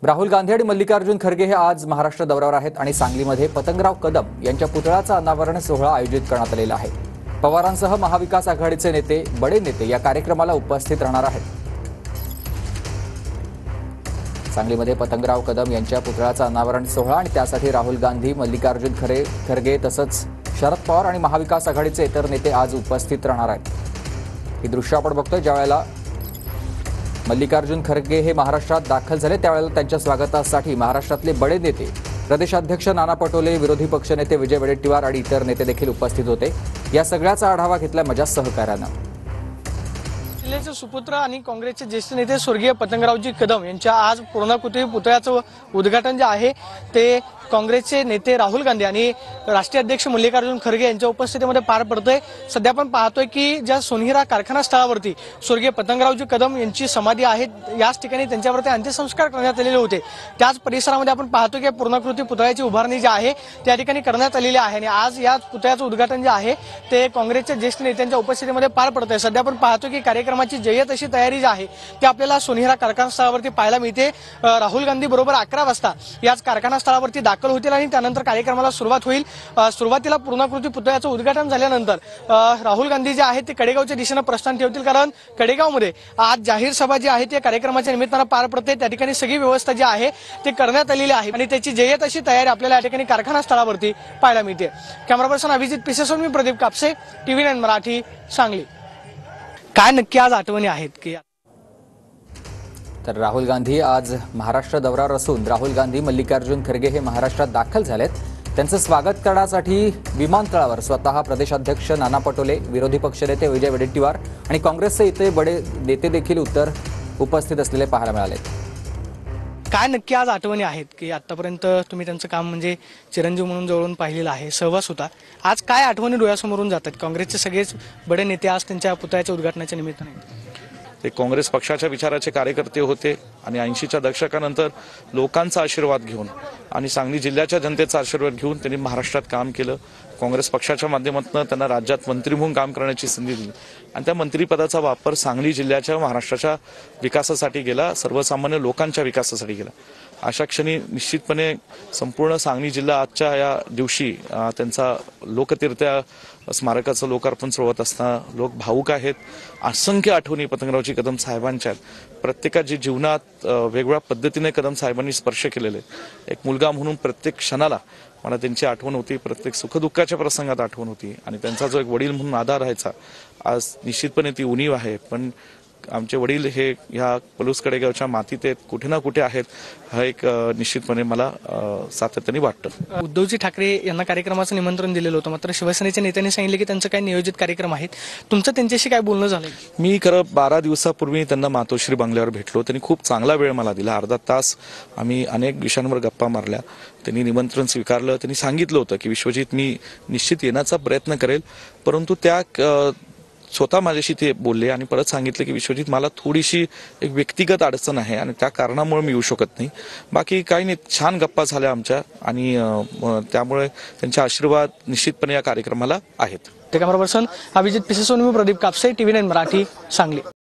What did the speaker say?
राहुल गांधी आणि मल्लिकार्जुन खरगे हे आज महाराष्ट्र दौऱ्यावर आहेत आणि सांगलीमध्ये पतंगराव कदम यांच्या पुतळ्याचा अनावरण सोहळा आयोजित करण्यात आलेला आहे। पवारांसह महाविकास आघाडीचे नेते, बडे नेते या कार्यक्रमाला उपस्थित राहणार आहेत। सांगलीमध्ये पतंगराव कदम यांच्या पुतळ्याचा अनावरण सोहळा आणि त्यासाठी राहुल गांधी, मल्लिकार्जुन खरगे तसंच शरद पवार आणि महाविकास आघाडीचे इतर नेते आज उपस्थित राहणार आहेत। ही दृश्य आपण बघतोय। ज्यावेळेला मल्लिकार्जुन खरगे हे महाराष्ट्रात दाखल झाले त्यावेळेला त्यांच्या स्वागतासाठी महाराष्ट्रातले बडे नेते, प्रदेशाध्यक्ष नाना पटोले, विरोधी पक्षनेते विजय वडेट्टीवार आणि इतर नेते देखील उपस्थित होते। या सगळ्याचा आढावा घेतला माझ्या सहकार्यानं। जिल्ह्याचे सुपुत्र आणि काँग्रेसचे ज्येष्ठ नेते स्वर्गीय पतंगरावजी कदम यांच्या आज पूर्णाकृती पुतळ्याचं उद्घाटन जे आहे ते काँग्रेसचे नेते राहुल गांधी आणि राष्ट्रीय अध्यक्ष मल्लिकार्जुन खरगे यांच्या उपस्थितीमध्ये पार पडतोय। सध्या आपण पाहतोय की ज्या सोनेरा कारखाना स्थळावरती स्वर्गीय पतंगरावजी कदम यांची समाधी आहे, याच ठिकाणी त्यांच्यावरती अंत्यसंस्कार करण्यात आलेले होते। त्याच परिसरामध्ये आपण पाहतोय की पूर्णाकृती पुतळ्याची उभारणी जी आहे त्या ठिकाणी करण्यात आलेली आहे आणि आज या पुतळ्याचं उद्घाटन जे आहे ते काँग्रेसच्या ज्येष्ठ नेत्यांच्या उपस्थितीमध्ये पार पडतंय। सध्या आपण पाहतोय की कार्यक्रमाची जय्यत अशी तयारी जी आहे ती आपल्याला सोनेरा कारखाना स्थळावरती पाहायला मिळते। राहुल गांधी बरोबर 11 वाजता याच कारखाना स्थळावरती दाखल होतील आणि त्यानंतर कार्यक्रमाला सुरुवात होईल। सुरुवातीला पूर्णाकृती पुतळ्याचं उद्घाटन झाल्यानंतर राहुल गांधी जे आहेत ते कडेगावच्या दिशेने प्रस्थान ठेवतील, कारण कडेगावमध्ये आज जाहीर सभा जी आहे ती कार्यक्रमाच्या निमित्तानं पार पडते। त्या ठिकाणी सगळी व्यवस्था जी आहे ती करण्यात आलेली आहे आणि त्याची जय्यत अशी तयारी आपल्याला या ठिकाणी कारखाना स्थळावरती पाहायला मिळते। कॅमेरा पर्सन अभिजित पिसेसोन, मी प्रदीप कापसे, TV9 मराठी, सांगली। काय नक्की आज आठवणी आहेत की तर राहुल गांधी आज महाराष्ट्र दौऱ्यावर असून राहुल गांधी, मल्लिकार्जुन खरगे हे महाराष्ट्रात दाखल झालेत। त्यांचं स्वागत करण्यासाठी विमानतळावर स्वतः प्रदेशाध्यक्ष नाना पटोले, विरोधी पक्षनेते विजय वडेट्टीवार आणि काँग्रेसचे इतर बडे नेते देखील उपस्थित असलेले पाहायला मिळाले। काय नक्की आज आठवणी आहेत की आतापर्यंत तुम्ही त्यांचं काम म्हणजे चिरंजीव म्हणून जवळून पाहिलेलं आहे, सहवास होता, आज काय आठवणी डोळ्यासमोरून जातात? काँग्रेसचे सगळेच बडे नेते आज त्यांच्या पुतळ्याच्या उद्घाटनाच्या निमित्ताने ते काँग्रेस पक्षाच्या विचाराचे कार्यकर्ते होते आणि 80च्या दशकानंतर लोकांचा आशीर्वाद घेऊन आणि सांगली जिल्ह्याच्या जनतेचा आशीर्वाद घेऊन त्यांनी महाराष्ट्रात काम केलं। काँग्रेस पक्षाच्या माध्यमातून त्यांना राज्यात मंत्री म्हणून काम करण्याची संधी दिली आणि त्या मंत्रिपदाचा वापर सांगली जिल्ह्याच्या, महाराष्ट्राच्या विकासासाठी केला, सर्वसामान्य लोकांच्या विकासासाठी केला। अशा क्षणी निश्चितपणे संपूर्ण सांगली जिल्हा आजच्या या दिवशी त्यांचा लोकतीर्थ स्मारकाचं लोकार्पण सोहळा होत असताना लोक भावुक आहेत। असंख्य आठवणी पतंगरावजी कदम साहेबांच्या प्रत्येकाच्या जीवनात वेगवेगळ्या पद्धतीने कदम साहेबांनी स्पर्श केलेले। एक मुलगा म्हणून प्रत्येक क्षणाला मला त्यांची आठवण होती, प्रत्येक सुखदुःखाच्या प्रसंगात आठवण होती आणि त्यांचा जो एक वडील म्हणून आधार राहायचा आज निश्चितपणे ती उणीव आहे। पण आमचे वडील हे ह्या पलूस कडेगावच्या मातीत आहेत, कुठे ना कुठे आहेत, हा एक निश्चितपणे मला सातत्याने वाटतं। उद्धवजी ठाकरे यांना कार्यक्रमाचं निमंत्रण दिलेलं होतं, मात्र शिवसेनेच्या नेत्यांनी सांगितले की त्यांचं काही नियोजित कार्यक्रम आहेत। तुमचं त्यांच्याशी काय बोलणं झालं? मी खरं 12 दिवसापूर्वी त्यांना मातोश्री बंगल्यावर भेटलो। त्यांनी खूप चांगला वेळ मला दिला, अर्धा तास आम्ही अनेक विषयांवर गप्पा मारल्या। त्यांनी निमंत्रण स्वीकारलं। त्यांनी सांगितलं होतं की विश्वजित, मी निश्चित येण्याचा प्रयत्न करेल, परंतु त्या स्वतः माझ्याशी ते बोलले आणि परत सांगितले की विश्वजित, मला थोडीशी एक व्यक्तिगत अडचण आहे आणि त्या कारणामुळे मी येऊ शकत नाही। बाकी काही नाही, छान गप्पा झाल्या आमच्या आणि त्यामुळे त्यांचे आशीर्वाद निश्चितपणे या कार्यक्रमाला आहेत। कॅमेरा पर्सन अभिजित पिसेसोन, मी प्रदीप कापसे, TV9 मराठी, सांगली।